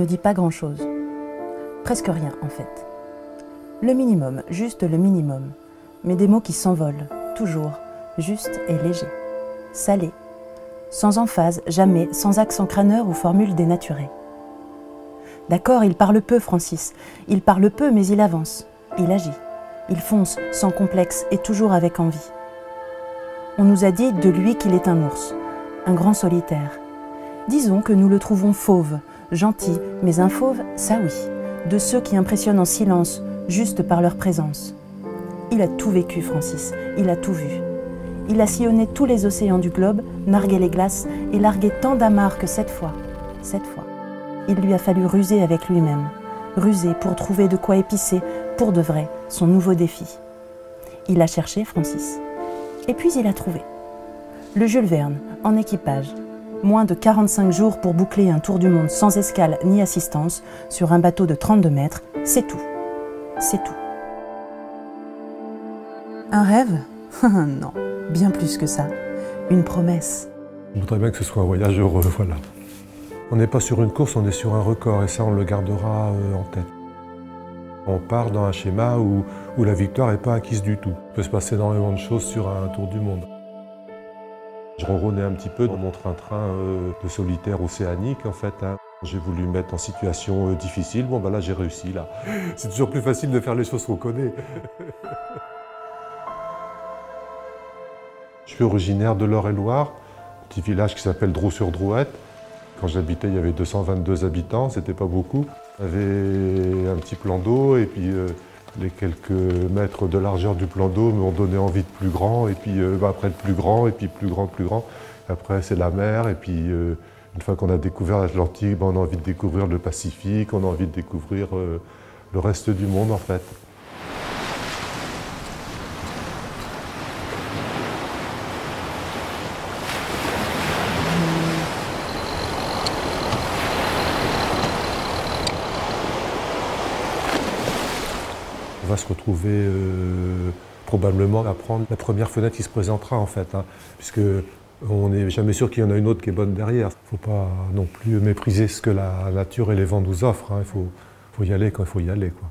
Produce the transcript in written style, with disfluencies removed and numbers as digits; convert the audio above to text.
ne dit pas grand-chose. Presque rien, en fait. Le minimum, juste le minimum. Mais des mots qui s'envolent, toujours, juste et léger. Salé. Sans emphase, jamais, sans accent crâneur ou formule dénaturée. D'accord, il parle peu, Francis. Il parle peu, mais il avance. Il agit. Il fonce, sans complexe et toujours avec envie. On nous a dit de lui qu'il est un ours, un grand solitaire. Disons que nous le trouvons fauve, gentil, mais un fauve, ça oui, de ceux qui impressionnent en silence, juste par leur présence. Il a tout vécu, Francis, il a tout vu. Il a sillonné tous les océans du globe, nargué les glaces et largué tant d'amarres que cette fois, il lui a fallu ruser avec lui-même, ruser pour trouver de quoi épicer, pour de vrai, son nouveau défi. Il a cherché, Francis. Et puis il a trouvé. Le Jules Verne, en équipage. Moins de 45 jours pour boucler un tour du monde sans escale ni assistance, sur un bateau de 32 mètres, c'est tout. C'est tout. Un rêve? Non, bien plus que ça. Une promesse. Je voudrais bien que ce soit un voyage heureux, voilà. On n'est pas sur une course, on est sur un record et ça on le gardera en tête. On part dans un schéma où la victoire n'est pas acquise du tout. Il peut se passer énormément de choses sur un tour du monde. Je ronronnais un petit peu dans mon train-train de solitaire océanique en fait. J'ai voulu me mettre en situation difficile, bon ben là j'ai réussi là. C'est toujours plus facile de faire les choses qu'on connaît. Je suis originaire de l'Eure-et-Loir, un petit village qui s'appelle Drou-sur-Drouette. Quand j'habitais, il y avait 222 habitants, c'était pas beaucoup. Il y avait un petit plan d'eau et puis les quelques mètres de largeur du plan d'eau m'ont donné envie de plus grand. Et puis après le plus grand, et puis plus grand, plus grand. Après c'est la mer et puis une fois qu'on a découvert l'Atlantique, on a envie de découvrir le Pacifique, on a envie de découvrir le reste du monde en fait. On va se retrouver probablement à prendre la première fenêtre qui se présentera en fait, puisque on n'est jamais sûr qu'il y en a une autre qui est bonne derrière. Il ne faut pas non plus mépriser ce que la nature et les vents nous offrent, il faut y aller quand il faut y aller, quoi.